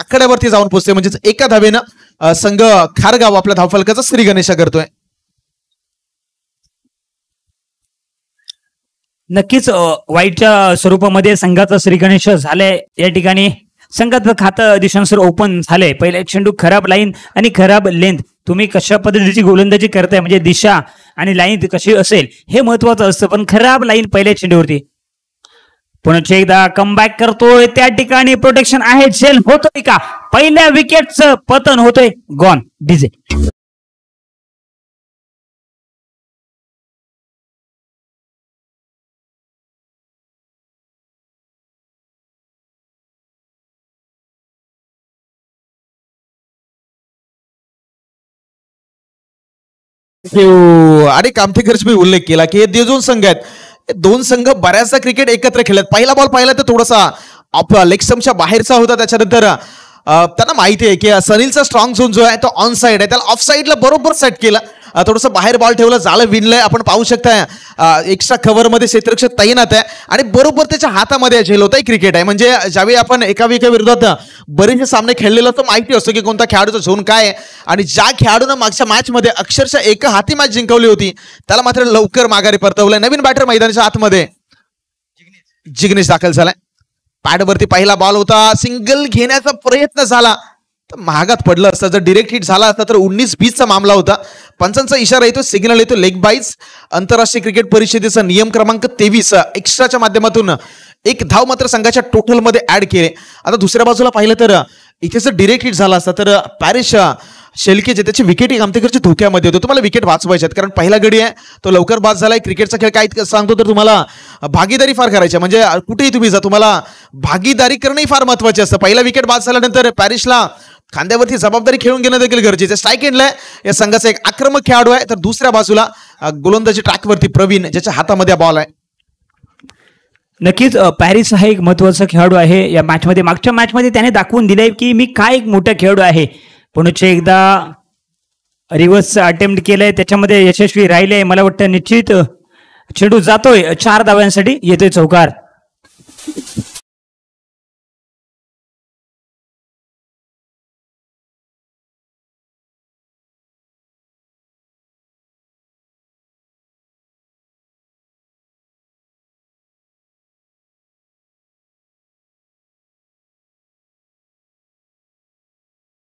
आकड्यावरती जाऊन पोहोचते. म्हणजेच एका धावेनं संघ खारगाव आपल्या धावफलकाचा श्री गणेशा करतोय. नक्कीच वाईटच्या स्वरूपामध्ये संघाचा श्रीगणेश झालाय. या ठिकाणी संघाचं खातं दिशांसर ओपन झालंय. पहिला चेंडू खराब लाईन आणि खराब लेंथ. तुम्ही कशा पद्धतीची गोलंदाजी करताय म्हणजे दिशा आणि लाईन कशी असेल हे महत्वाचं असतं. पण खराब लाईन पहिल्या चेंडूवरती. पुन्हा एकदा कमबॅक करतोय. त्या ठिकाणी प्रोटेक्शन आहे. झेल होतोय का? पहिल्या विकेटचं पतन होतोय. Gone DJ. आणि कामठेकरची मी उल्लेख केला की हे दोन संघ आहेत. दोन संघ बऱ्याचदा क्रिकेट एकत्र खेळत. पहिला बॉल पाहिला तर थोडासा लेग स्टंपच्या बाहेरचा होता. त्याच्यानंतर त्यांना माहिती आहे की सनीलचा स्ट्रॉंग झोन जो आहे तो ऑन साइड आहे. त्याला ऑफ साइडला बरोबर सेट केला. थोडंसं बाहेर बॉल ठेवला. जाळं विणलंय. आपण पाहू शकता एक्स्ट्रा कव्हर मध्ये क्षेत्ररक्षक तैनात आहे आणि बरोबर त्याच्या हातामध्ये झेल होता. क्रिकेट आहे म्हणजे ज्यावेळी आपण एका विरोधात बरेचसे सामने खेळलेलो तर माहिती असतो की कोणता खेळाडूचा झोन काय आहे. आणि ज्या खेळाडूनं मागच्या मॅच मध्ये अक्षरशः एक हाती मॅच जिंकवली होती त्याला मात्र लवकर माघारी परतवलंय. नवीन बॅटर मैदानाच्या आतमध्ये जिग्नेश दाखल झालाय. पॅडवरती पहिला बॉल होता. सिंगल घेण्याचा प्रयत्न झाला तर महागात पडलं असतं. जर डिरेक्ट हिट झाला असता तर 19-20चा मामला होता. पंचांचा इशारा येतो. सिग्नल येतो. लेग बाईज. आंतरराष्ट्रीय क्रिकेट परिषदेचा नियम क्रमांक 23 एक्स्ट्राच्या माध्यमातून एक धाव मात्र संघाच्या टोटल मध्ये ऍड केले. आता दुसऱ्या बाजूला पाहिलं तर इथे जर डिरेक्ट हिट झाला असता तर पॅरिश शेलके जे त्याची विकेट कामतेकरच्या धोक्यामध्ये होते. तुम्हाला विकेट वाचवायचे आहेत कारण पहिला गडी आहे तो लवकर बाद झालाय. क्रिकेटचा खेळ काय सांगतो तर तुम्हाला भागीदारी फार करायची म्हणजे कुठेही तुम्ही जा तुम्हाला भागीदारी करणंही फार महत्वाचे असतं. पहिला विकेट बाद झाल्यानंतर पॅरिसला खांद्यावरती जबाबदारी खेळून घेणं देखील गरजेचं आहे. स्ट्राईक एंडला या संघाचा एक आक्रमक खेळाडू आहे तर दुसऱ्या बाजूला गोलंदाजी ट्रॅकवरती प्रवीण ज्याच्या हातामध्ये बॉल आहे. नक्कीच पॅरिस हा एक महत्वाचा खेळाडू आहे या मॅचमध्ये. मागच्या मॅचमध्ये त्याने दाखवून दिलंय की मी काय एक मोठा खेळाडू आहे. पुन्हा एकदा रिव्हर्स अटेम्प्ट केलंय त्याच्यामध्ये यशस्वी राहिलेय. मला वाटतं निश्चित चेंडू जातोय 4 धाव्यांसाठी. येतोय चौकार.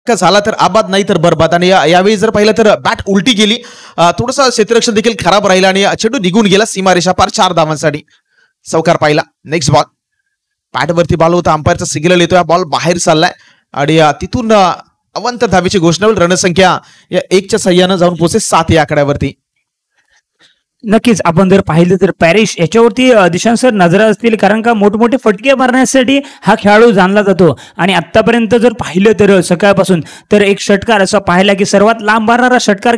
झाला तर आबाद नाही तर बरबाद. आणि यावेळी जर पाहिलं तर बॅट उलटी गेली. थोडंसं क्षेत्ररक्षण देखील खराब राहिला आणि चेंडू निघून गेला सीमारेषा पार 4 धावांसाठी. चौकार पाहिला. Next ball. पॅडवरती बॉल होता. अंपायरचा सिग्नल येतोय. बॉल बाहेर चाललाय आणि तिथून अवंत धावेची घोषणा होईल. रणसंख्या या 1च्या सहाय्यानं जाऊन पोहोचे 7 या आकड्यावरती. नक्कीच आपण जर पाहिलं तर पॅरिस याच्यावरती दिशांसर नजरा असतील कारण का मोठमोठे फटके मारण्यासाठी हा खेळाडू जाणला जातो. आणि आतापर्यंत जर पाहिलं तर सकाळपासून तर एक षटकार असा पाहिला की सर्वात लांब मारणारा षटकार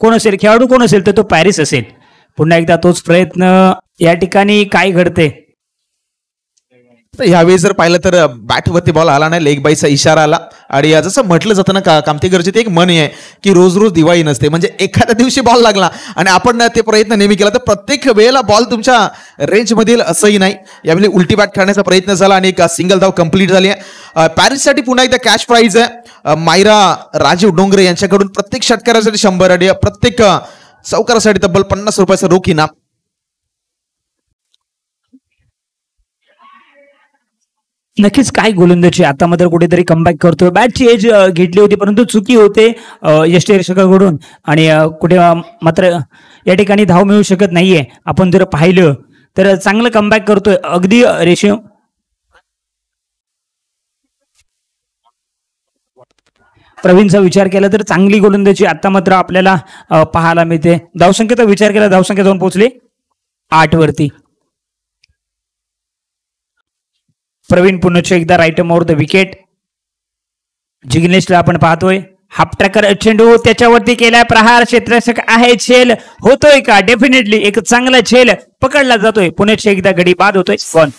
कोण असेल खेळाडू कोण असेल तर तो पॅरिस असेल. पुन्हा एकदा तोच प्रयत्न. या ठिकाणी काय घडते तर यावेळी जर पाहिलं तर बॅटवरती बॉल आला नाही. लेग बाईचा इशारा आला. आणि जसं म्हटलं जातं ना कामतेकरची ते एक म्हण आहे की रोज रोज दिवाळी नसते. म्हणजे एखाद्या दिवशी बॉल लागला आणि आपण ते प्रयत्न नेहमी केला तर प्रत्येक वेळेला बॉल तुमच्या रेंजमधील असंही नाही. यावेळी उलटी बॅट खेळण्याचा प्रयत्न झाला आणि एक सिंगल धाव कंप्लीट झाली आहे. पॅरिससाठी पुन्हा एकदा कॅश प्राईज आहे. मायरा राजीव डोंगरे यांच्याकडून प्रत्येक षटकारासाठी 100 आणि प्रत्येक चौकारासाठी तब्बल 50 रुपयाचा रोख इनाम. नक्कीच काय गोलंदाजी आता मात्र कुठेतरी कमबॅक करतोय. बॅटची एज घेतली होती परंतु चुकी होते यष्टीरक्षकाकडून आणि कुठे मात्र या ठिकाणी धाव मिळू शकत नाहीये. आपण जर पाहिलं तर चांगलं कमबॅक करतोय अगदी रेशिओ. प्रवीणचा विचार केला तर चांगली गोलंदाजी आता मात्र आपल्याला पाहायला मिळते. धावसंख्येचा विचार केला धावसंख्या जाऊन पोहोचली 8 वरती. प्रवीण पुन्हा एकदा राईट मोर द विकेट. जिग्नेशला आपण पाहतोय हाफ ट्रॅकर चेंडू त्याच्यावरती केलाय प्रहार. क्षेत्ररक्षक आहे. छेल होतोय का? डेफिनेटली एक चांगला छेल पकडला जातोय. पुन्हा एकदा गडी बाद होतोय. पण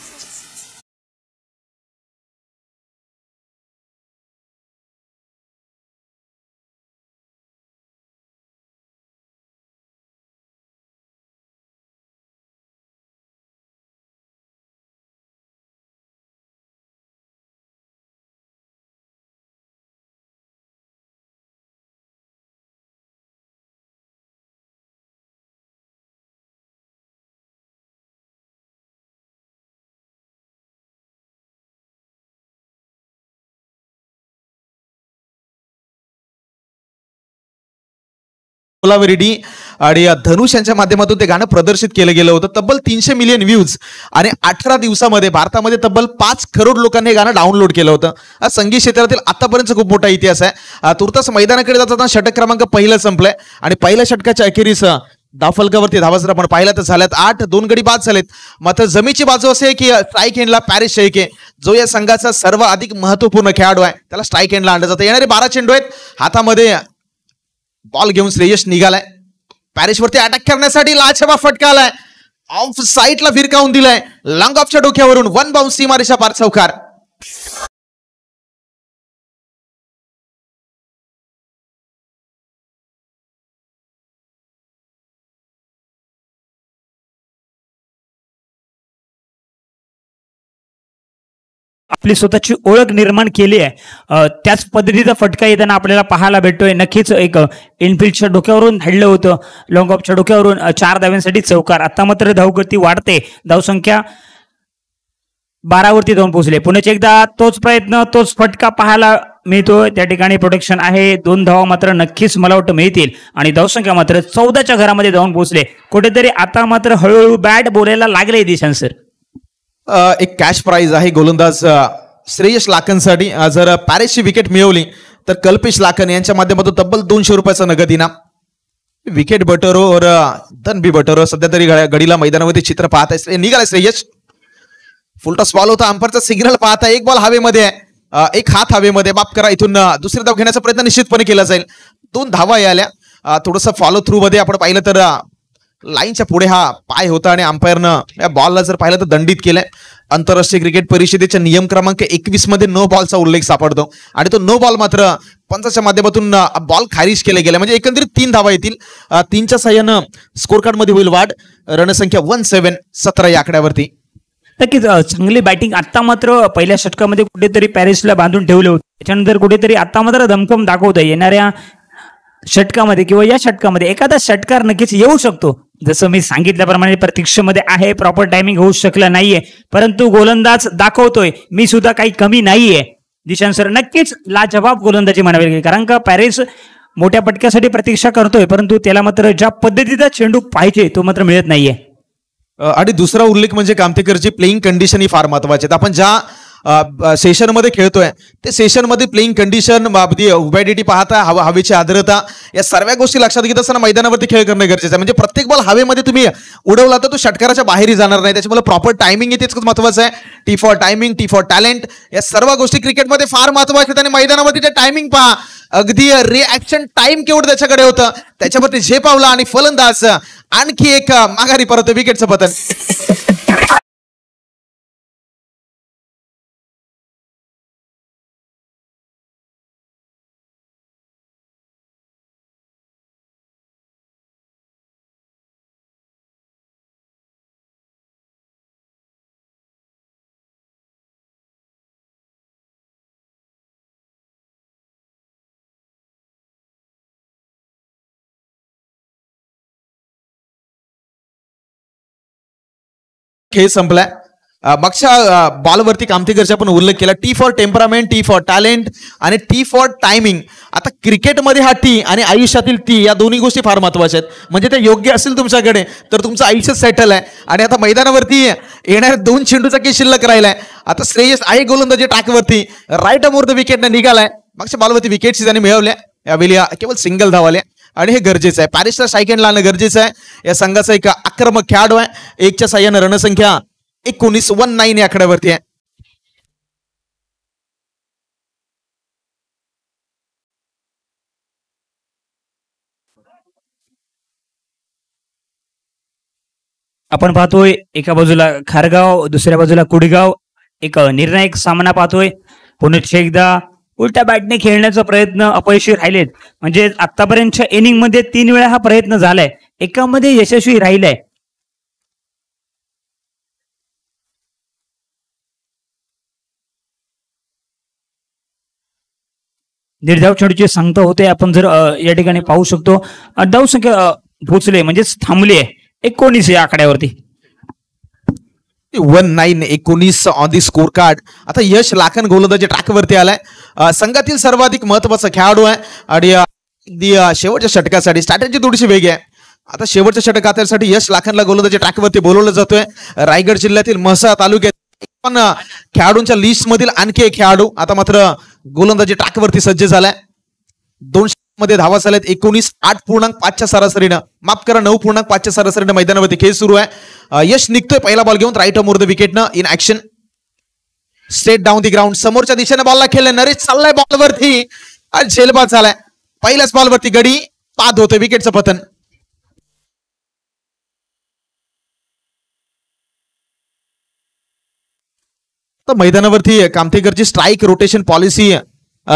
रेड्डी आणि धनुष यांच्या माध्यमातून ते गाणं प्रदर्शित केलं गेलं होतं. तब्बल 300 मिलियन व्ह्यूज आणि 18 दिवसामध्ये भारतामध्ये तब्बल 5 करोड लोकांनी हे गाणं डाउनलोड केलं होतं. हा संगीत क्षेत्रातील आतापर्यंत खूप मोठा इतिहास आहे. तुर्तास मैदानाकडे जाताना षटक क्रमांक पहिलं संपलंय आणि पहिल्या षटकाच्या अखेरीस धावफलकावरती धावा जर आपण पाहिला तर झाल्यात 8. 2 गडी बाद झालेत. मात्र जमीची बाजू असे की स्ट्राईक एंडला पॅरिस शेखे जो या संघाचा सर्वाधिक महत्वपूर्ण खेळाडू आहे त्याला स्ट्राईक एंडला आणलं जातं. येणारे 12 चेंडू आहेत. हातामध्ये बॉल घेऊन श्रेयस निघालाय. पॅरिसवरती अटॅक करण्यासाठी लाजवाब फटका आलाय. ऑफ साईडला फिरकावून दिलाय. लॉंग ऑफच्या डोक्यावरून 1 बाउन्स सीमारेषा पार चौकार. आपली स्वतःची ओळख निर्माण केली आहे. त्याच पद्धतीचा फटका येताना आपल्याला पाहायला भेटतोय. नक्कीच एक इनफिल्डच्या डोक्यावरून धाडलं होतं. लॉंग ऑफच्या डोक्यावरून 4 धाव्यांसाठी चौकार. आता मात्र धावगती वाढते. धावसंख्या 12 वरती जाऊन पोहोचले. पुन्हा एकदा तोच प्रयत्न तोच फटका पाहायला मिळतोय. त्या ठिकाणी प्रोटेक्शन आहे. 2 धावा मात्र नक्कीच मला वाटतं मिळतील आणि धावसंख्या मात्र 14च्या घरामध्ये जाऊन पोहोचले. कुठेतरी आता मात्र हळूहळू बॅट बोलायला लागले दिशांत सर. एक कॅश प्राइज आहे गोलंदाज श्रेयस लाखनसाठी. जर पॅरिसची विकेट मिळवली तर कल्पेश लाखन यांच्या माध्यमातून तब्बल 200 रुपयाचा नगद इनाम. विकेट बटरो और धन बी बटरो सध्या तरी गडीला मैदानावरती चित्र पाहत आहे. निघालाय श्रेयस. फुलटॉस बॉल होता. अंपायरचा सिग्नल पाहता. एक बॉल हवेमध्ये आहे. एक हात हवेमध्ये. माफ करा. इथून दुसरी धाव घेण्याचा प्रयत्न निश्चितपणे केला जाईल. 2 धावा आल्या. थोडंसं फॉलो थ्रू मध्ये आपण पाहिलं तर लाईनच्या पुढे हा पाय होता आणि अंपायरनं या बॉलला जर पाहिलं तर दंडित केलंय. आंतरराष्ट्रीय क्रिकेट परिषदेच्या नियम क्रमांक 21 मध्ये नो बॉलचा उल्लेख सापडतो आणि तो नो बॉल मात्र पंचाच्या माध्यमातून बॉल खारिज केले गेले. म्हणजे एकंदरीत 3 धावा येतील. 3च्या साह्यानं स्कोर कार्ड मध्ये होईल वाढ. रणसंख्या 17 या आकड्यावरती. नक्कीच चांगली बॅटिंग. आता मात्र पहिल्या षटकामध्ये कुठेतरी पॅरिसला बांधून ठेवले होते. त्याच्यानंतर कुठेतरी आता मात्र दमखम दाखवत आहे. येणाऱ्या षटकामध्ये किंवा या षटकामध्ये एखादा षटकार नक्कीच येऊ शकतो. जसं मी सांगितल्याप्रमाणे प्रतीक्षेमध्ये आहे. प्रॉपर टायमिंग होऊ शकलं नाहीये परंतु गोलंदाज दाखवतोय मी सुद्धा काही कमी नाहीये. दिशांत सर नक्कीच लाजवाब गोलंदाजी म्हणावी लागेल. कारण का पॅरिस मोठ्या पटक्यासाठी प्रतीक्षा करतोय परंतु त्याला मात्र ज्या पद्धतीचा चेंडू पाहिजे तो मात्र मिळत नाहीये. आणि दुसरा उल्लेख म्हणजे कामतेकरची प्लेइंग कंडिशन ही फार महत्वाची आहे. आपण ज्या सेशन मध्ये खेळतोय ते सेशन मध्ये प्लेइंग कंडिशन ह्युमिडिटी पाहता हवेची आर्द्रता या सर्व गोष्टी लक्षात घेत असताना मैदानावरती खेळ करणं गरजेचं आहे. म्हणजे प्रत्येक बॉल हवेमध्ये तुम्ही उडवला तर तो षटकाराच्या बाहेरही जाणार नाही. त्याच्यामुळे प्रॉपर टायमिंग इथेच महत्वाचं आहे. T for timing, T for talent या सर्व गोष्टी क्रिकेटमध्ये फार महत्वाच्या आहेत. आणि मैदानावरती ते टायमिंग पहा. अगदी रिॲक्शन टाइम केवढं त्याच्याकडे होतं त्याच्यावरती झेपावला आणि फलंदाज आणखी एक माघारी परत विकेटचं पतन. खेळ संपलाय. मागच्या बॉलवरती कामतेकरचा आपण उल्लेख केला. T for temperament, T for talent आणि टी फॉर टायमिंग. आता क्रिकेटमध्ये हा टी आणि आयुष्यातील टी या दोन्ही गोष्टी फार महत्वाच्या आहेत. म्हणजे ते योग्य असेल तुमच्याकडे तर तुमचं आयुष्य सेटल आहे. आणि आता मैदानावरती येणाऱ्या 2 चेंडूचा की शिल्लक राहिलाय. आता श्रेयस आहे गोलंदाजी ट्रॅकवरती. Right अमोर the विकेटने निघालाय. मागच्या बॉलवरती विकेट्स त्याने मिळवल्या. यावेळी केवळ सिंगल धाव आल्या आणि हे गरजेचं आहे. पॅरिसला स्ट्राईक एंड लावणं गरजेचं आहे. या संघाचा एक आक्रमक खेळाडू आहे. 1च्या साह्यानं रणसंख्या 19 या आकड्यावरती आहे. आपण पाहतोय एका बाजूला खारगाव दुसऱ्या बाजूला कुडगाव. एक निर्णायक सामना पाहतोय. पुन्हा एकदा उलट्या बॅटने खेळण्याचा प्रयत्न अपयशी राहिलेत. म्हणजे आतापर्यंतच्या इनिंग मध्ये 3 वेळा हा प्रयत्न झालाय. एकामध्ये यशस्वी राहिलाय. निर्धाव चेंडूची सांगता होते. आपण जर या ठिकाणी पाहू शकतो धावसंख्या पोचले म्हणजेच थांबली आहे 19 या आकड्यावरती. 19 ऑन दी स्कोर कार्ड. आता यश लाखन गोलंदाजी ट्रॅकवरती आलाय. संघातील सर्वाधिक महत्वाचा खेळाडू आहे आणि शेवटच्या षटकासाठी स्ट्रॅटेजी थोडीशी वेगळी आहे. आता शेवटच्या षटक हातासाठी यश लाखांना गोलंदाजी ट्रॅकवरती बोलवलं जातोय. रायगड जिल्ह्यातील म्हसळा तालुक्यात पण खेळाडूंच्या लिस्ट मधील आणखी एक खेळाडू आता मात्र गोलंदाजी ट्रॅकवरती सज्ज झालाय. 2 मध्ये धावा झाल्यात 19, 8.5च्या सरासरीनं, माफ करा 9.5च्या सरासरीनं मैदानावरती खेळ सुरू आहे. यश निघतोय पहिला बॉल घेऊन राईट ऑफ द विकेटनं in action. Straight down the ground, समोरच्या दिशेने बॉलला खेळलाय. नरेश चाललाय बॉलवरती, झेलबाद झालाय. पहिल्याच बॉलवरती गडी बाद होतोय, विकेटचं पतन. तर मैदानावरती कामतेकरची स्ट्राईक रोटेशन पॉलिसी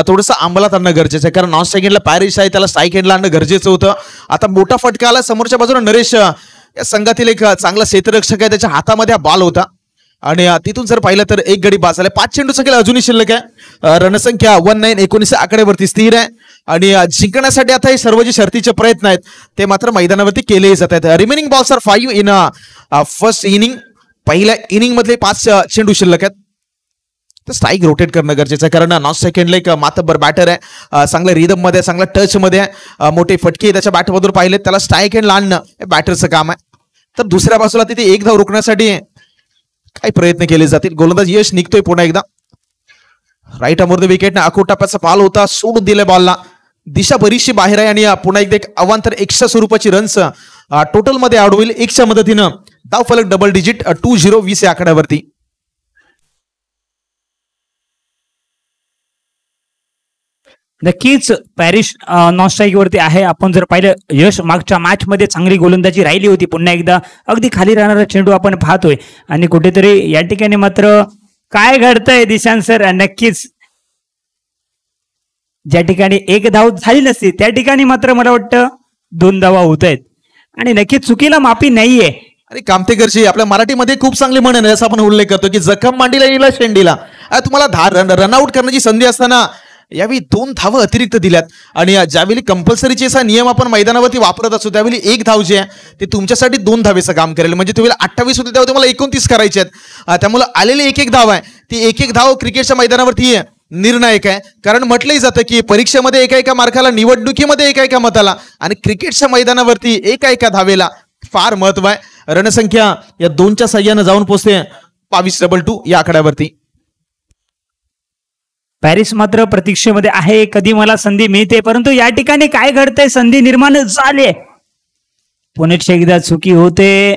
थोडंसं अंमलात आणणं गरजेचं आहे, कारण नॉन स्ट्राईक एंडला पॅरिश आहे, त्याला स्ट्राईक एंडला आणणं गरजेचं होतं. आता मोठा फटका आला समोरच्या बाजूला. नरेश या संघातील एक चांगला क्षेत्ररक्षक आहे, त्याच्या हातामध्ये हा बॉल होता आणि तिथून जर पाहिलं तर एक गडी बाद झाला. 5 चेंडूचा खेळ अजूनही शिल्लक आहे. रणसंख्या 19 आकड्यावरती स्थिर आहे आणि जिंकण्यासाठी आता हे सर्व जे शर्तीचे प्रयत्न आहेत ते मात्र मैदानावरती केलेही जात आहेत. Remaining balls are 5 in first inning. पहिल्या इनिंग मधले 5 चेंडू शिल्लक आहेत. तर स्ट्राईक रोटेट करणं गरजेचं आहे, कारण नॉन सेकंडला एक मातब्बर बॅटर आहे, चांगल्या रिदम मध्ये, चांगल्या टच मध्ये आहे, मोठे फटके त्याच्या बॅटमधून पाहिले, त्याला स्ट्राईक एंड आणणं हे बॅटरचं काम आहे. तर दुसऱ्या बाजूला तिथे एक धाव रोखण्यासाठी काही प्रयत्न केले जातील. गोलंदाज यश निघतोय पुन्हा एकदा. राईट अमोर द विकेटने अकोटाप्याचा बॉल होता, सोडून दिलाय बॉलला. दिशा बरीचशी बाहेर आहे आणि पुन्हा एकदा एक अवांतर 100 स्वरूपाची रन्स टोटल मध्ये ऍड होईल. 1च्या मदतीनं धाव फलक डबल डिजिट 20 या आकड्यावरती. नक्कीच पॅरिश नॉन स्ट्राईक वरती आहे. आपण जर पाहिलं यश मागच्या मॅच मध्ये चांगली गोलंदाजी राहिली होती, पुन्हा एकदा अगदी खाली राहणारा चेंडू आपण पाहतोय आणि कुठेतरी या ठिकाणी मात्र काय घडतंय दिशांत सर. नक्कीच ज्या ठिकाणी एक धाव झाली नसती त्या ठिकाणी मात्र मला वाटतं 2 धावा होत आहेत आणि नक्कीच चुकीला माफी नाहीये. आणि कामतेकरची आपल्या मराठीमध्ये खूप चांगली म्हण आहे, जसं आपण उल्लेख करतो की जखम मांडीला येईल शेंडीला. तुम्हाला रनआउट करण्याची संधी असताना यावेळी 2 धावा अतिरिक्त दिल्यात आणि ज्यावेळी कंपल्सरीचे असा नियम आपण मैदानावरती वापरत असतो त्यावेळी एक धाव जे आहे ते तुमच्यासाठी 2 धावेचं काम करेल. म्हणजे तुम्हाला 28 होते तेव्हा तुम्हाला 29 करायचे आहेत. त्यामुळे आलेली एक धाव आहे ती एक धाव क्रिकेटच्या मैदानावरती निर्णायक आहे, कारण म्हटलंही जातं की परीक्षेमध्ये एका मार्काला, निवडणुकीमध्ये एका मताला, आणि क्रिकेटच्या मैदानावरती एका धावेला फार महत्व आहे. रणसंख्या या 2च्या साह्यानं जाऊन पोहोचते 22-2 या आकड्यावरती. पॅरिस मात्र प्रतीक्षेमध्ये आहे, कधी मला संधी मिळते, परंतु या ठिकाणी काय घडतंय, संधी निर्माण झाली, पुन्हा एकदा चुकी होते,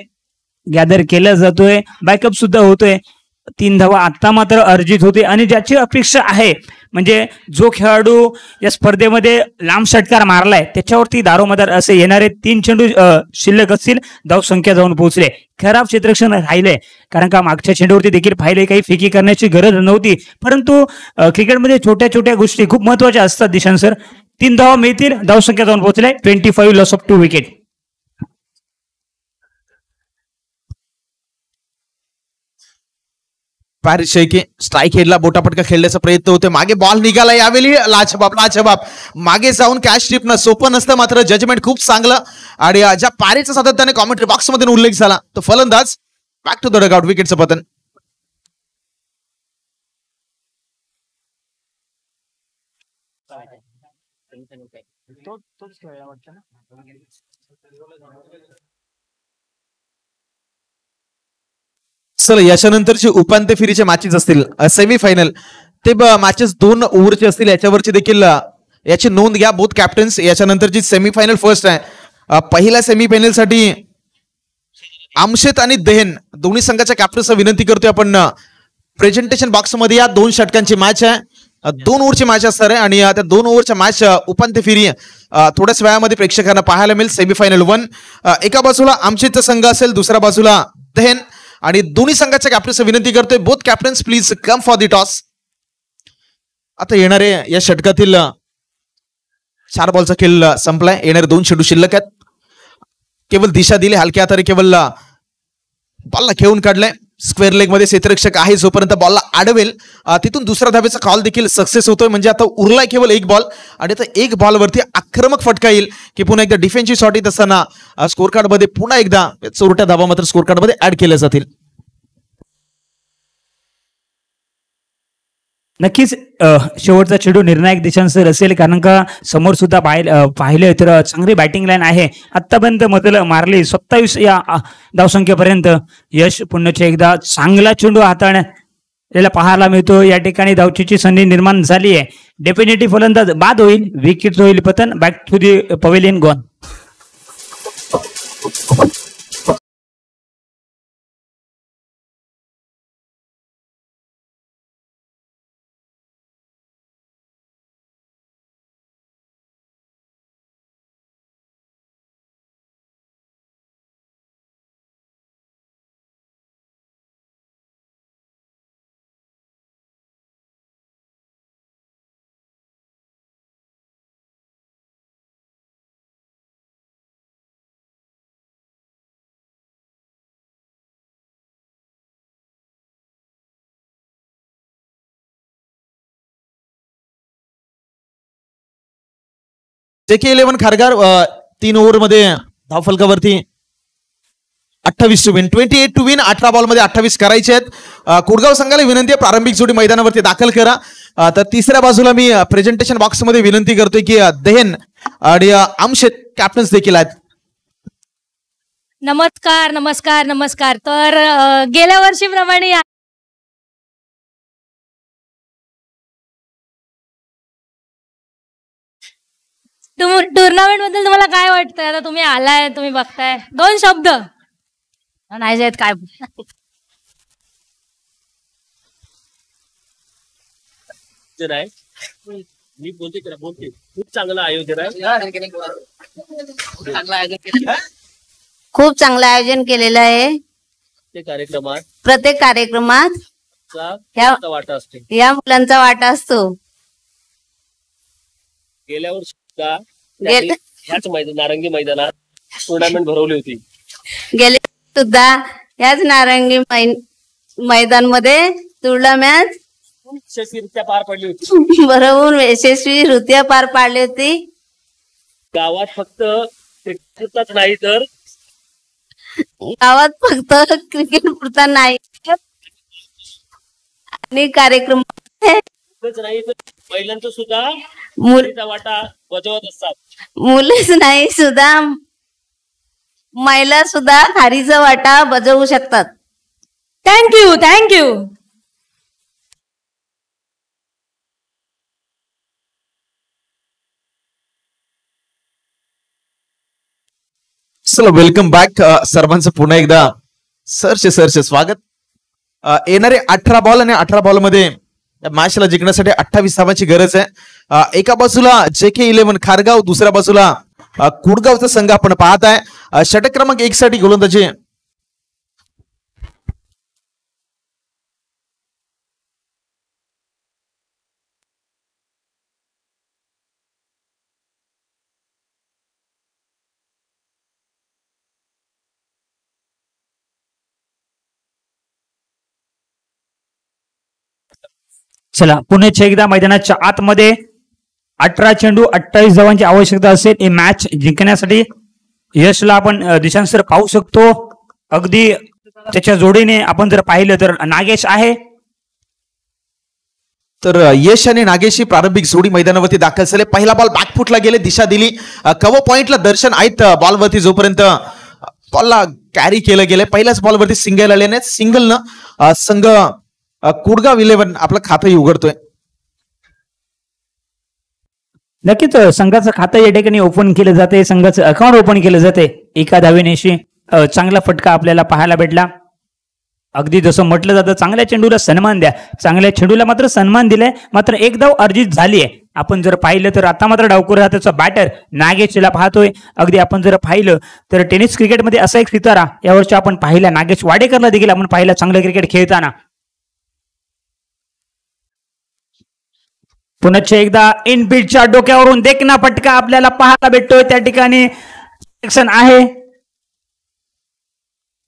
गॅदर केला जातोय, बॅकअप सुद्धा होतोय. 3 धावा आता मात्र अर्जित होते आणि ज्याची अपेक्षा आहे म्हणजे जो खेळाडू या स्पर्धेमध्ये लांब षटकार मारलाय त्याच्यावरती दारोमदार असे येणारे 3 चेंडू शिल्लक असतील. धावसंख्या जाऊन पोहोचले. खराब क्षेत्ररक्षण राहिले, कारण का मागच्या चेंडूवरती देखील पाहिले काही फेकी करण्याची गरज नव्हती, परंतु क्रिकेटमध्ये छोट्या छोट्या गोष्टी खूप महत्वाच्या असतात दिशांत सर. 3 धावा मिळतील, धावसंख्या जाऊन पोहोचले. 25 लॉस ऑफ 2 विकेट. पॅरिस शेखी स्ट्राईक हेडला बोटापटका खेळण्याचा प्रयत्न होते. मागे बॉल निघाला, यावेळी लाजबाब मागे जाऊन कॅच टिपणं सोपं नसतं, मात्र जजमेंट खूप चांगलं. आणि ज्या पॅरिसचा सातत्याने कॉमेंट्री बॉक्स मध्ये उल्लेख झाला तो फलंदाज बॅक टू द डगआउट, विकेटचं पतन. चला, याच्यानंतरची उपांत्य फेरीचे मॅचेस असतील, सेमीफायनल, ते मॅचेस 2 ओव्हरचे असतील. याच्यावरची देखील याची नोंद घ्या बोथ कॅप्टन्स. याच्यानंतरची सेमीफायनल फर्स्ट आहे. पहिल्या सेमीफायनल साठी आमशेत आणि दहेन दोन्ही संघाच्या कॅप्टन्सला विनंती करतोय आपण प्रेझेंटेशन बॉक्स मध्ये या 2 षटकांची मॅच आहे. 2 ओव्हरची मॅच असणार आहे आणि त्या 2 ओव्हरच्या मॅच उपांत्य फेरी थोड्याच वेळामध्ये प्रेक्षकांना पाहायला मिळेल. सेमीफायनल 1 एका बाजूला आमशेतचा संघ असेल, दुसऱ्या बाजूला दहेन, आणि दोन्ही संघाच्या कॅप्टन्सला विनंती करतोय both captains please come for the toss. आता येणारे या षटकातील 4 बॉलचा खेळ संपलाय. येणारे 2 चेंडू शिल्लक आहेत. केवळ दिशा दिली हलक्या हाताने, केवळ बॉलला खेळून काढलाय. स्क्वेअर लेग मध्ये क्षेत्ररक्षक आहे, जोपर्यंत बॉलला अडवेल तिथून दुसरा धावेचा कॉल देखील सक्सेस होतोय. म्हणजे आता उरलाय केवळ 1 बॉल आणि आता 1 बॉलवरती आक्रमक फटका येईल की पुन्हा एकदा डिफेन्सची शॉट येत असताना स्कोर कार्ड मध्ये पुन्हा एकदा चोरट्या धावा मात्र स्कोर कार्ड मध्ये ऍड केल्या जातील. नक्कीच शेवटचा चेंडू निर्णायक दिशांसर असेल, कारण का समोर सुद्धा पाहिलं तर चांगली बॅटिंग लाईन आहे. आतापर्यंत मधल मारली 27 या धावसंख्येपर्यंत. यश पुन्हा एकदा चांगला चेंडू हाताळण्याला पाहायला मिळतो. या ठिकाणी धावचीची संधी निर्माण झाली आहे. डेफिनेटली फलंदाज बाद होईल, विकेट होईल पतन. Back to the pavilion gone. JK11 खारगार 3 ओव्हरमध्ये धावफलकावरती 28 टू विन, 28 टू विन. 18 बॉलमध्ये 28 करायचे आहेत. कुडगाव संघाला विनंती आहे प्रारंभिक जोडी मैदानावरती दाखल करा. तर तिसऱ्या बाजूला मी प्रेझेंटेशन बॉक्समध्ये विनंती करतोय की दहेन आणि आमशेत कॅप्टन्स देखील आहेत. नमस्कार नमस्कार नमस्कार. तर गेल्या वर्षीप्रमाणे टुर्नामेंट बद्दल तुम्हाला काय वाटतंय? आता तुम्ही आलाय, तुम्ही बघताय, 2 शब्द नाही आहेत काय? मी बोलते खूप चांगलं आयोजन आहे. खूप चांगलं आयोजन केलेलं आहे. प्रत्येक कार्यक्रमात वाटा असतो, या मुलांचा वाटा असतो. गेल्या वर्षी ह्याच नारंगी मैदानात टुर्नामेंट भरवली होती. गेले सुद्धा याच नारंगी मैदानमध्ये टुर्नामेंट यशस्वीरित्या पार पडली होती. भरवून यशस्वीरित्या पार पाडली होती. गावात फक्त क्रिकेटच नाही तर गावात फक्त क्रिकेट पुरता नाही आणि कार्यक्रम नाही तर महिलांचं सुद्धा मुलीचा वाटा बजावत असतात. मुलेच नाही सुद्धा महिला सुद्धा खारीचा वाटा बजावू शकतात. Thank you thank you. चला वेलकम बॅक सर्वांचं पुन्हा एकदा सरचे स्वागत. येणारे 18 बॉल आणि 18 बॉलमध्ये मॅचला जिंकण्यासाठी 28 धावांची गरज आहे. एका बाजूला JK11 खारगाव, दुसऱ्या बाजूला कुडगावचा संघ आपण पाहत आहे. षटक क्रमांक 1 साठी गोलंदाजी चला पुन्हा एकदा मैदानाच्या आतमध्ये 18 चेंडू 28 धावांची आवश्यकता असेल. ही मॅच जिंकण्यासाठी यशला आपण दिशांसर पाहू शकतो. अगदी त्याच्या जोडीने आपण जर पाहिलं तर नागेश आहे. तर यश आणि नागेशची प्रारंभिक जोडी मैदानावरती दाखल झाले. पहिला बॉल बॅकफुटला गेले, दिशा दिली. कव्हर पॉइंटला दर्शन आहेत बॉलवरती. जोपर्यंत बॉलला कॅरी केलं गेलं, पहिल्याच बॉलवरती सिंगल आल्याने सिंगलनं संघ कुडगाव 11 आपलं खातंही उघडतोय. नक्कीच संघाचं खातं या ठिकाणी ओपन केलं जाते, संघाचं अकाउंट ओपन केलं जाते. एका धावेनेशी चांगला फटका आपल्याला पाहायला भेटला. अगदी जसं म्हटलं जातं चांगल्या चेंडूला सन्मान द्या. चांगल्या चेंडूला मात्र सन्मान दिलाय. मात्र एक धाव अर्जित झाली आहे. आपण जर पाहिलं तर आता मात्र डावखुरा त्याचा बॅटर नागेशला पाहतोय. अगदी आपण जर पाहिलं तर टेनिस क्रिकेटमध्ये असा एक सितारा यावरच्या आपण पाहिला, नागेश वाडेकरला देखील आपण पाहिला चांगलं क्रिकेट खेळताना. पुन्हा एकदा इन बीटच्या डोक्यावरून देखना फटका आपल्याला पाहायला भेटतोय. त्या ठिकाणी ऍक्शन आहे.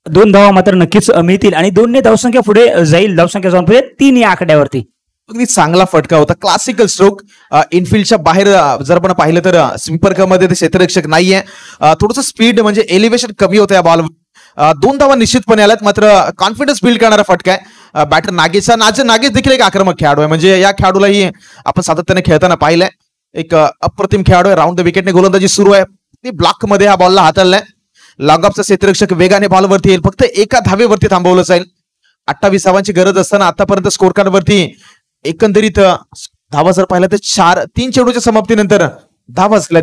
2 धावा मात्र नक्कीच मिळतील आणि 2 ने धावसंख्या पुढे जाईल. धावसंख्या जाऊन पुढे 3 या आकड्यावरती. अगदी चांगला फटका होता. Classical stroke. इनफिल्डच्या बाहेर जर आपण पाहिलं तर संपर्कामध्ये ते क्षेत्ररक्षक नाहीये. थोडंसं स्पीड म्हणजे एलिव्हेशन कमी होतं या बॉल. 2 धावा निश्चितपणे आल्यात, मात्र कॉन्फिडन्स बिल्ड करणारा फटका आहे बॅटर नागेश देखील एक आक्रमक खेळाडू आहे. म्हणजे या खेळाडूलाही आपण सातत्याने खेळताना पाहिलंय. एक अप्रतिम खेळाडू आहे. राऊंड द विकेटने गोलंदाजी सुरू आहे. ती ब्लॉक मध्ये हा बॉलला हाताळलाय. लॉंगऑफचा क्षेत्ररक्षक वेगाने बॉलवरती येईल. फक्त एका धावेवरती थांबवलं जाईल. 28 धावांची गरज असताना आतापर्यंत स्कोर कार्ड वरती एकंदरीत धावा जर पाहिला तर 3 चेंडूच्या समाप्तीनंतर धावा असल्या.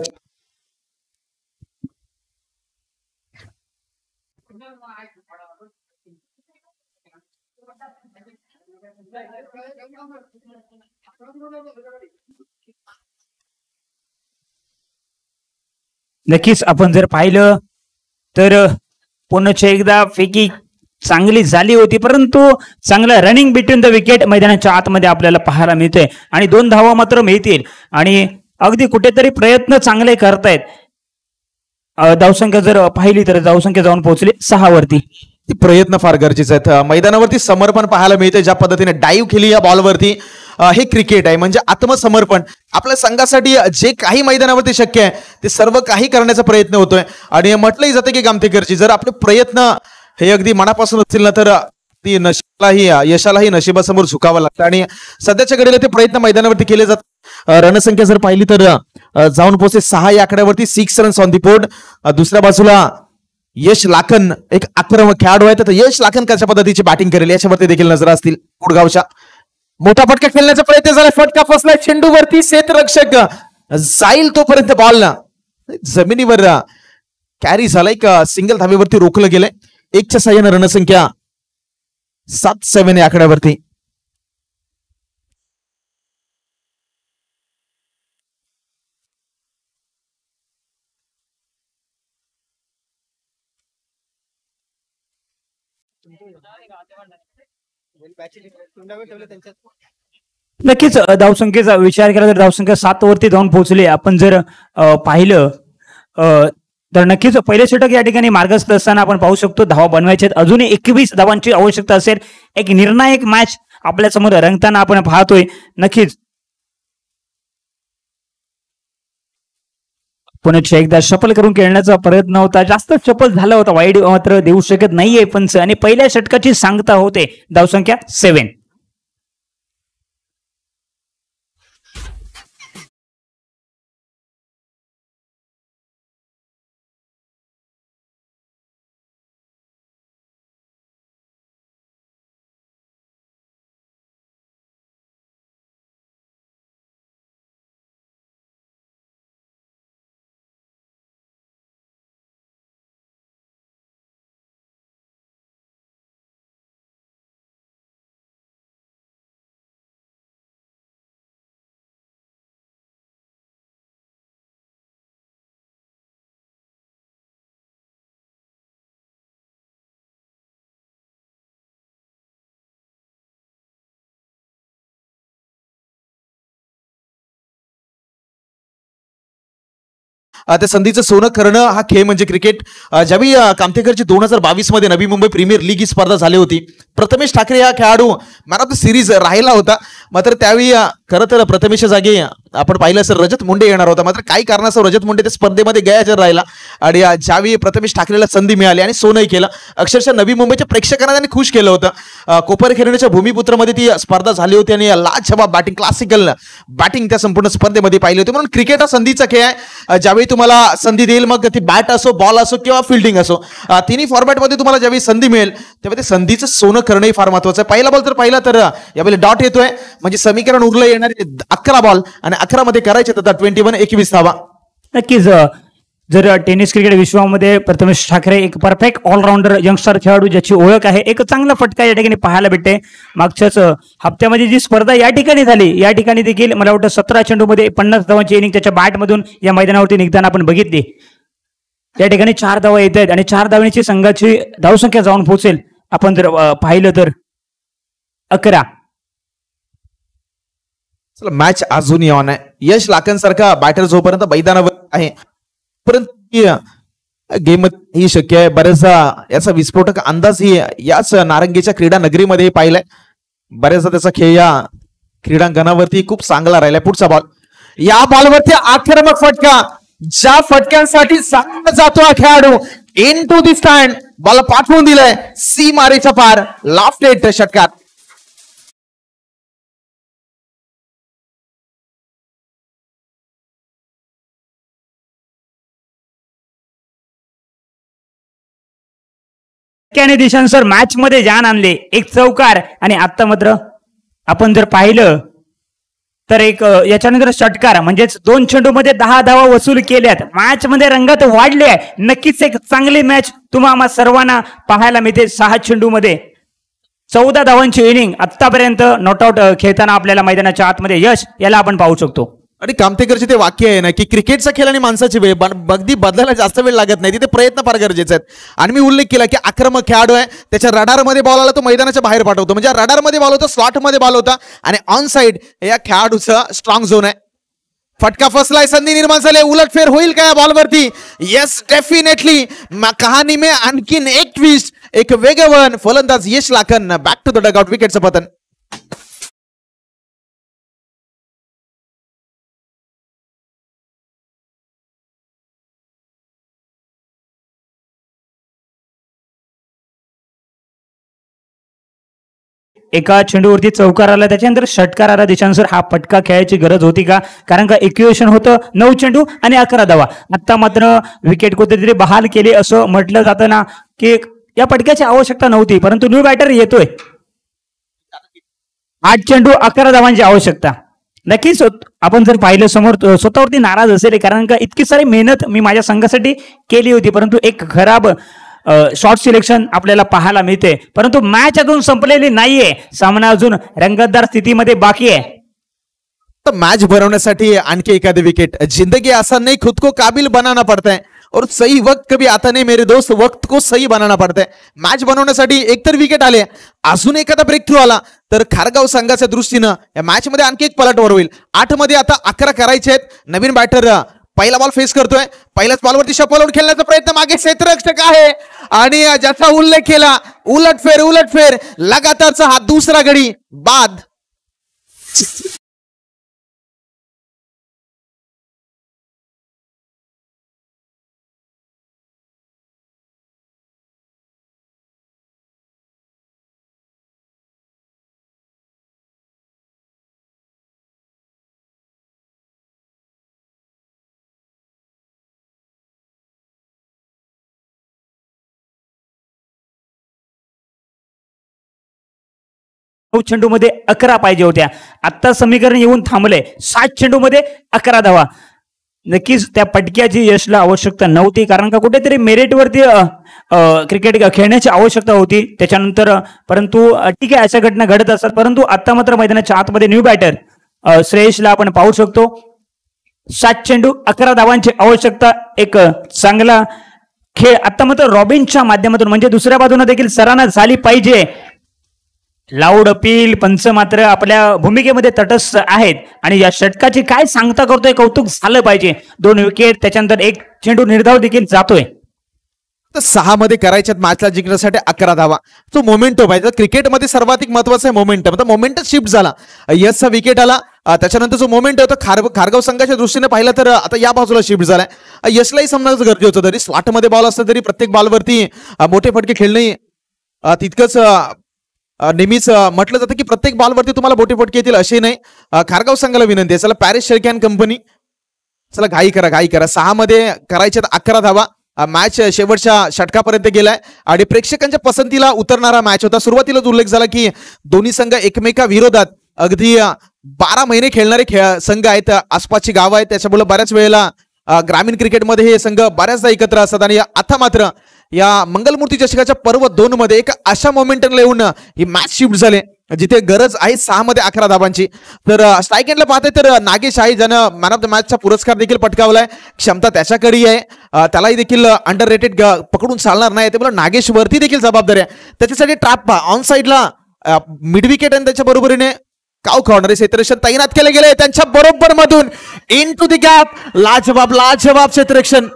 नक्कीच आपण जर पाहिलं तर पुन्हा एकदा फेकी चांगली झाली होती, परंतु चांगलं रनिंग बिटवीन द विकेट मैदानाच्या आतमध्ये आपल्याला पाहायला मिळतंय आणि 2 धावा मात्र मिळतील आणि अगदी कुठेतरी प्रयत्न चांगले करतायत. धावसंख्या जर पाहिली तर धावसंख्या जाऊन पोहोचली 6 वरती. प्रयत्न फार गरजेचे आहेत. मैदानावरती समर्पण पाहायला मिळते. ज्या पद्धतीने डाईव्ह केली या बॉलवरती, हे क्रिकेट आहे. म्हणजे आत्मसमर्पण. आपल्या संघासाठी जे काही मैदानावरती शक्य आहे ते सर्व काही करण्याचा प्रयत्न होतोय. आणि म्हटलंही जातं की गामतेकरची जर आपले प्रयत्न हे अगदी मनापासून असतील ना तर ती यशालाही नशिबासमोर झुकावं लागतं. आणि सध्याच्या घडीला ते प्रयत्न मैदानावरती केले जातात. रणसंख्या जर पाहिली तर जाऊन पोहोचते 6 या आकड्यावरती. 6 रन्स ऑन दी बोर्ड. दुसऱ्या बाजूला यश लाखन एक आक्रमक खेळाडू आहे. तर यश लाखन कशा पद्धतीची बॅटिंग करेल याच्यावरती देखील नजर असतील. गुडगावच्या मोठा फटका खेळण्याचा प्रयत्न झाला. फटका फसलाय चेंडूवरती. क्षेत्ररक्षक जाईल तोपर्यंत बॉल जमिनीवर कॅरी झालाय. एक सिंगल धावेवरती रोखलं गेलंय. 1च्या साह्यानं रणसंख्या 7-7 या आकड्यावरती. नक्कीच धावसंख्येचा विचार केला तर धावसंख्या 7 वरती जाऊन पोहोचली. आपण जर पाहिलं तर नक्कीच पहिले षटक या ठिकाणी मार्गस्थ असताना आपण पाहू शकतो धावा बनवायचे आहेत. अजूनही 21 धावांची आवश्यकता असेल. एक निर्णायक मॅच आपल्या समोर रंगताना आपण पाहतोय. नक्कीच पुन्हा एकदा शफल करून खेळण्याचा प्रयत्न होता. जास्त शफल झाला होता. वाईड मात्र देऊ शकत नाहीये पंच आणि पहिल्या षटकाची सांगता होते धावसंख्या 7. त्या संधीचं सोनं करणं हा खेळ म्हणजे क्रिकेट. ज्यावेळी कामतेकरची 2022 मध्ये नवी मुंबई प्रीमियर लीग ही स्पर्धा झाली होती. प्रथमेश ठाकरे हा खेळाडू मॅन ऑफ द सिरीज राहिला होता. मात्र त्यावेळी खरं तर प्रथमेशच्या जागी आपण पाहिलं असेल रजत मुंडे येणार होता. मात्र काही कारणास्तव रजत मुंडे त्या स्पर्धेमध्ये गैरहजर राहिला आणि ज्यावेळी प्रथमेश ठाकरेला संधी मिळाली आणि सोनंही केलं. अक्षरशः नवी मुंबईच्या प्रेक्षकांना त्यांनी खुश केलं होतं. कोपर खेळण्याच्या भूमिपुत्रामध्ये ती स्पर्धा झाली होती आणि लाजवाब बॅटिंग, क्लासिकल बॅटिंग त्या संपूर्ण स्पर्धेमध्ये पाहिली होती. म्हणून क्रिकेट हा संधीचा खेळ आहे. ज्यावेळी तुम्हाला संधी देईल मग ती बॅट असो, बॉल असो किंवा फिल्डिंग असो, तिन्ही फॉर्मॅटमध्ये तुम्हाला ज्यावेळी संधी मिळेल तेव्हा ते संधीचं सोनं करणंही फार महत्वाचं आहे. पहिला बॉल तर पाहिला तर यावेळी डॉट येतोय. म्हणजे समीकरण उरलं येणारे 11 बॉल आणि 11 मध्ये करायचे तर 21 धावा. नक्कीच जर टेनिस क्रिकेट विश्वामध्ये प्रथमेश ठाकरे एक परफेक्ट ऑलराऊंडर यंगस्टर खेळाडू ज्याची ओळख आहे. एक चांगला फटका या ठिकाणी पाहायला भेटते. मागच्याच हप्त्यामध्ये जी स्पर्धा या ठिकाणी झाली या ठिकाणी देखील मला वाटतं 17 चेंडूमध्ये 50 धावांची इनिंग त्याच्या बॅटमधून या मैदानावरती निघताना आपण बघितली. या ठिकाणी 4 धावा येत आहेत आणि 4 धावांची संघाची धावसंख्या जाऊन पोहोचेल आपण जर पाहिलं तर 11. मॅच अजूनही ऑन आहे. यश लाखन सारखा बॅटर जोपर्यंत मैदानावर आहे परंतु गेम ही शक्य आहे. बऱ्याचदा याचा विस्फोटक अंदाज ही याच नारंगीच्या क्रीडा नगरीमध्ये पाहिलाय. बऱ्याचदा त्याचा खेळ या क्रीडांगणावरती खूप चांगला राहिलाय. पुढचा बॉल, या बॉलवरती आक्रमक फटका, ज्या फटक्यांसाठी चांगला जातो हा खेळाडू into the stand. Ball पाठवून दिलाय सी मारेचा पार लाफ्टेड षटकार. दिशांसर मॅच मध्ये जान आणले, एक चौकार आणि आता मात्र आपण जर पाहिलं तर एक याच्यानंतर षटकार, म्हणजेच 2 चेंडूमध्ये 10 धावा वसूल केल्यात. मॅच मध्ये रंगत वाढले आहे. नक्कीच एक चांगली मॅच तुम्हाला सर्वांना पाहायला मिळते. 6 चेंडूमध्ये 14 धावांची इनिंग आतापर्यंत नॉट आउट खेळताना आपल्याला मैदानाच्या आतमध्ये यश याला आपण पाहू शकतो. आणि कामतेकरचे ते वाक्य आहे ना की क्रिकेटचा खेळ आणि माणसाची वेळ अगदी बदलायला जास्त वेळ लागत नाही, तिथे प्रयत्न फार गरजेचे आहेत. आणि मी उल्लेख केला की आक्रमक खेळाडू आहे, त्याच्या रडारमध्ये बॉल आला तो मैदानाच्या बाहेर पाठवतो, म्हणजे रडारमध्ये बॉल होता, स्लॉटमध्ये बॉल होता आणि ऑन साइड या खेळाडूचा स्ट्रॉंग झोन आहे. फटका फसलाय, संधी निर्माण झाली, उलटफेर होईल का या बॉलवरती? Yes definitely. कहाणी में आणखीन एक ट्विस्ट, एक वेगवान फलंदाज Yash Lakhan back to the dugout, विकेटचं पतन. एका चेंडूवरती चौकार आला, त्याच्यानंतर षटकार आला. दिशांसर हा फटका खेळायची गरज होती का? कारण का इक्वेशन होतं 9 चेंडू आणि 11 धावा. आता मात्र विकेट कुठेतरी बहाल केली असं म्हटलं जातं ना की या फटक्याची आवश्यकता नव्हती, परंतु न्यू बॅटर येतोय. 8 चेंडू 11 धावांची आवश्यकता. नक्कीच आपण जर पाहिलं समोर स्वतःवरती नाराज असेल, कारण का इतकी सारी मेहनत मी माझ्या संघासाठी केली होती, परंतु एक खराब शॉर्ट सिलेक्शन आपल्याला पाहायला मिळते. परंतु मॅच अजून संपलेली नाहीये, सामना अजून रंगतदार स्थितीमध्ये बाकी आहे. तो मैच बनवण्यासाठी आणखी एखादी विकेट. जिंदगी आसान नहीं, खुद को काबिल बनाना पड़ता है और सही वक्त कभी आता नहीं मेरे दोस्त, वक्त को सही बनाना पड़ता है. मॅच बनवण्यासाठी एकतर विकेट आले, अजून एखादा ब्रेक थ्रू आला तर खारगाव संघाच्या दृष्टीनं या मॅच मध्ये आणखी एक पलटवार होईल. 8 मध्ये आता 11 करायचे आहेत. नवीन बॅटर पहिला बॉल फेस करतोय, पहिल्याच बॉलवरती शपल खेळण्याचा प्रयत्न, मागे क्षेत्ररक्षक आहे आणि ज्याचा उल्लेख केला उलटफेर लगातारचा हा दुसरा गडी बाद. चेंडू मध्ये 11 पाहिजे होत्या, आता समीकरण येऊन थांबले. 7 चेंडू मध्ये 11 धावा. नक्कीच त्या पटक्याची यशला आवश्यकता नव्हती, कारण का कुठेतरी मेरिटवरती क्रिकेट खेळण्याची आवश्यकता होती त्याच्यानंतर. परंतु ठीक आहे, अशा घटना घडत असतात. परंतु आता मात्र मैदानाच्या आतमध्ये न्यू बॅटर श्रेयसला आपण पाहू शकतो. 7 चेंडू 11 धावांची आवश्यकता, एक चांगला खेळ आता मात्र रॉबिनच्या माध्यमातून, म्हणजे दुसऱ्या बाजूने देखील सराहना झाली पाहिजे. लाऊड अपील, पंच मात्र आपल्या भूमिकेमध्ये तटस्थ आहेत आणि या षटकाची काय सांगता करतोय, कौतुक झालं पाहिजे. 2 विकेट, त्याच्यानंतर 1 चेंडू निर्धाव देखील जातोय. तर 6 मध्ये करायच्यात मॅचला जिंकण्यासाठी 11 धावा. तो मोमेंटम पाहिजे. क्रिकेटमध्ये सर्वाधिक महत्वाचा आहे मोमेंटम. तर मोमेंटम शिफ्ट झाला, यसचा विकेट आला, त्याच्यानंतर जो मोमेंट होता खारगाव संघाच्या दृष्टीने पाहिलं तर आता या बाजूला शिफ्ट झालाय. यशलाही समजायचं गरजेचं होतं. तरी स्लॉटमध्ये बॉल असतं तरी प्रत्येक बॉलवरती मोठे फटके खेळणे तितकंच नेहमीच म्हटलं जातं की प्रत्येक बॉलवरती तुम्हाला मोठे फटके येतील असे नाही. खारगाव संघाला विनंती आहे, चला पॅरिस शेळके कंपनी, चला घाई करा. 6 मध्ये करायच्यात 11 धावा. मॅच शेवटच्या षटकापर्यंत गेलाय आणि प्रेक्षकांच्या पसंतीला उतरणारा मॅच होता. सुरुवातीलाच उल्लेख झाला की दोन्ही संघ एकमेका विरोधात अगदी 12 महिने खेळणारे संघ आहेत, आसपासची गाव आहेत, त्याच्यामुळे बऱ्याच वेळेला ग्रामीण क्रिकेटमध्ये हे संघ बऱ्याचदा एकत्र असतात. आणि आता मात्र या मंगलमूर्ती चषकाच्या पर्व 2 मध्ये एक अशा मोमेंटमला येऊन ही मॅच शिफ्ट झाले जिथे गरज आहे 6 मध्ये 11 धावांची. तर स्ट्राईक एंडला पाहते तर नागेश आहे, ज्यानं मॅन ऑफ द मॅचचा पुरस्कार देखील पटकावलाय. क्षमता त्याच्याकडे आहे, त्यालाही देखील अंडर रेटेड पकडून चालणार नाही. त्यामुळे नागेश वरती देखील जबाबदारी आहे. त्याच्यासाठी ट्रॅप पहा, ऑन साइडला मिड विकेट आणि त्याच्या बरोबरीने काव खवणारे क्षेत्ररक्षण तैनात केले गेले त्यांच्या बरोबर मधून इन टू द गॅप. लाजवाब क्षेत्ररक्षण,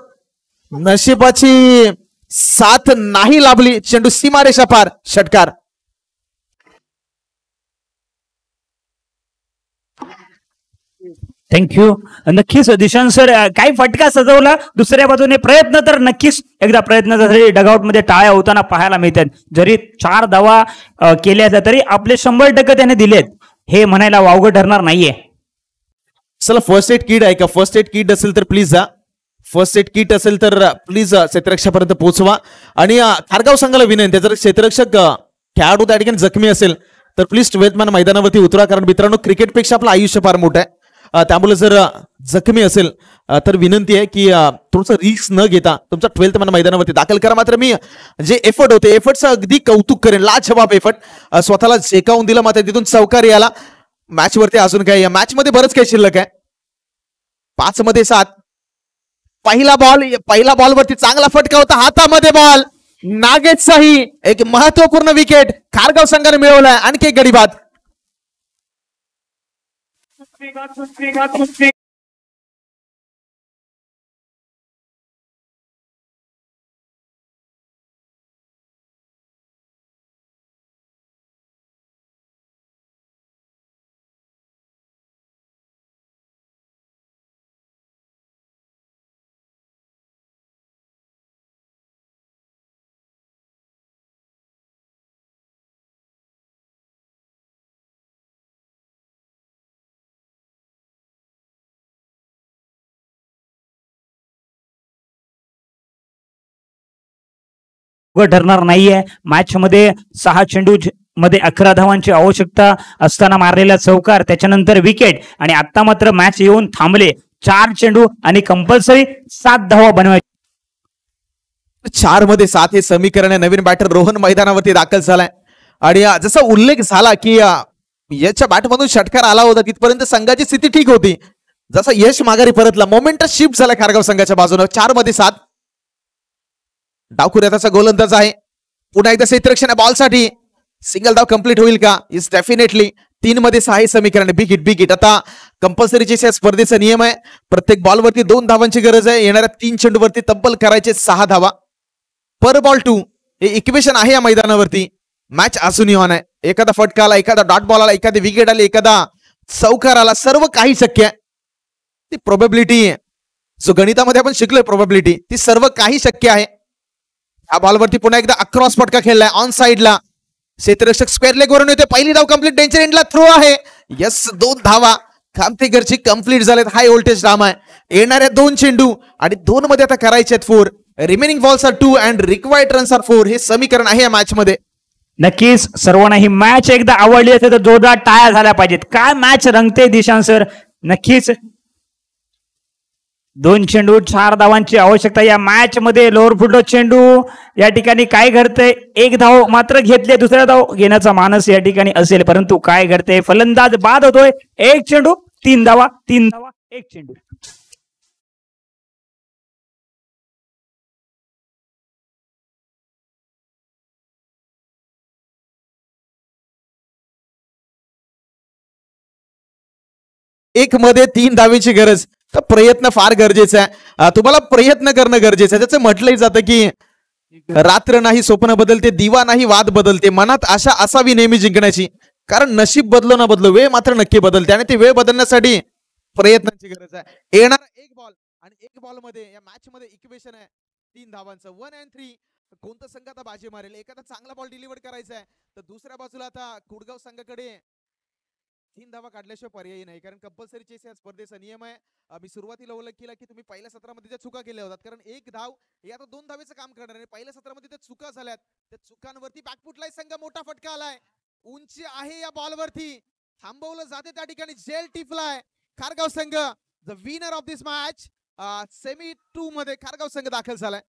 नशिबाची साथ नाही लाभली. चेंडू सीमारेषा पार, षटकार. थँक्यू. नक्कीच दिशांत सर काही फटका सजवला, दुसऱ्या बाजूने प्रयत्न तर नक्कीच एकदा प्रयत्नासाठी डगआउट मध्ये टाळ्या होताना पाहायला मिळतात. जरी 4 धावा केल्या तरी आपले 100% त्याने दिलेत, हे म्हणायला वावगं ठरणार नाहीये. चला फर्स्ट एड किट आहे का? फर्स्ट एड किट असेल तर प्लीज जा. फर्स्ट एड किट असेल तर प्लीज क्षेत्ररक्षकापर्यंत पोहोचवा. आणि खारगाव संघाला विनंती, जर क्षेत्ररक्षक खेळाडू त्या ठिकाणी जखमी असेल तर प्लीज 12th मॅन मैदानावरती उतरा. कारण मित्रांनो क्रिकेटपेक्षा आपलं आयुष्य फार मोठं आहे. त्यामुळे जर जखमी असेल तर विनंती आहे की थोडंसं रिस्क न घेता तुमचा 12th मॅन मैदानावरती दाखल करा. मात्र मी जे एफर्ट होते एफर्टचं अगदी कौतुक करेन. लाजवाब एफर्ट, स्वतःला शेकावून दिलं, मात्र तिथून चौकारी आला. मॅच वरती अजून काय, या मॅच मध्ये बरंच काही शिल्लक आहे. 5 मध्ये 7. पहिला बॉल वरती चांगला फटका होता, हातामध्ये बॉल. नागेश साही एक महत्वपूर्ण विकेट खारगाव संघाने मिळवलाय. आणखी एक गडी बाद. ठरणार नाहीये. मॅच मध्ये 6 चेंडू मध्ये 11 धावांची आवश्यकता असताना मारलेला चौकार, त्याच्यानंतर विकेट, आणि आता मात्र मॅच येऊन थांबले. 4 चेंडू आणि कंपल्सरी 7 धावा बनवायची. 4 मध्ये 7 हे समीकरण आहे. नवीन बॅटर रोहन मैदानावरती दाखल झालाय. आणि जसा उल्लेख झाला की याच्या बॅटमधून षटकार आला होता, तिथपर्यंत संघाची स्थिती ठीक होती. जसा यश माघारी परतला, मोमेंटम शिफ्ट झाला खारगाव संघाच्या बाजूने. 4 मध्ये 7. डावखुऱ्याचा गोलंदाज आहे. पुन्हा एकदा क्षेत्ररक्षण बॉलसाठी सिंगल धाव कंप्लीट होईल का? Is definitely. 3 मध्ये 6 हे समीकरण. Big hit. आता कंपल्सरीचे स्पर्धेचा नियम आहे, प्रत्येक बॉलवरती 2 धावांची गरज आहे. येणाऱ्या 3 चेंडूवरती तब्बल करायचे 6 धावा. पर बॉल 2 हे इक्वेशन आहे या मैदानावरती. मॅच अजूनही ऑन आहे. एखादा फटका आला, एखादा डॉट बॉल आला, एखादी विकेट आली, एखादा चौकार आला, सर्व काही शक्य आहे. ती प्रोबॅबिलिटी जो गणितामध्ये आपण शिकलोय, प्रोबॅबिलिटी ती सर्व काही शक्य आहे. या बॉलवरती पुन्हा एकदा अक्रॉस फटका खेळलाय ऑन साइडला. क्षेत्ररक्षक स्क्वेअर लेग वरून येते. पहिली धाव कंप्लीट. डेंजर एंडला थ्रो आहे. यस, 2 धावा खामतेकरची कंप्लीट झालेत. हाय व्होल्टेज ड्राम आहे. येणाऱ्या 2 चेंडू आणि 2 मध्ये आता करायचे आहेत 4. Remaining balls are 2 and required runs are 4. हे समीकरण आहे या मॅच मध्ये. नक्कीच सर्वांना ही मॅच एकदा आवडली असेल तर जोरदार टाळ्या झाल्या पाहिजेत. काय मॅच रंगते दिशांत सर. नक्कीच 2 चेंडू 4 धावांची आवश्यकता या मॅच मध्ये. लोअर फुटो चेंडू या ठिकाणी काय घडतंय, 1 धाव मात्र घेतले, दुसऱ्या धाव घेण्याचा मानस या ठिकाणी असेल, परंतु काय घडतंय, फलंदाज बाद होतोय. 1 चेंडू 3 धावा, 3 धावा 1 चेंडू. एक मध्ये 3 धावेची गरज, तर प्रयत्न फार गरजेचा आहे. तुम्हाला प्रयत्न करणं गरजेचं आहे. त्याचं म्हटलंही जातं की रात्र नाही स्वप्न बदलते, दिवा नाही वाद बदलते. मनात आशा असावी नेहमी जिंकण्याची, कारण नशीब बदलो ना बदलो, वेळ मात्र नक्की बदलते. आणि ती वेळ बदलण्यासाठी प्रयत्नांची गरज आहे. येणारा 1 बॉल आणि 1 बॉल मध्ये या मॅच मध्ये इक्वेशन आहे 3 धावांचं. 1 and 3. कोणतं संघ आता बाजी मारेल? एखादा चांगला बॉल डिलिव्हर करायचा आहे, तर दुसऱ्या बाजूला आता कुडगाव संघाकडे 3 धावा काढल्याशिवाय पर्यायी नाही. कारण कंपल्सरी चेस या स्पर्धेचा नियम आहे. मी सुरुवातीला उल्लेख केला की तुम्ही पहिल्या सत्रामध्ये ज्या चुका केल्या होतात, कारण 1 धाव हे आता 2 धावेचं काम करणार आहे. पहिल्या सत्रामध्ये त्या चुका झाल्यात, त्या चुकांवरती बॅकफुटला संघ मोठा फटका आलाय. उंची आहे या बॉलवरती, थांबवलं जाते त्या ठिकाणी. जेल टिफलाय खारगाव संघ. The winner of this match. Semi 2 मध्ये खारगाव संघ दाखल झालाय.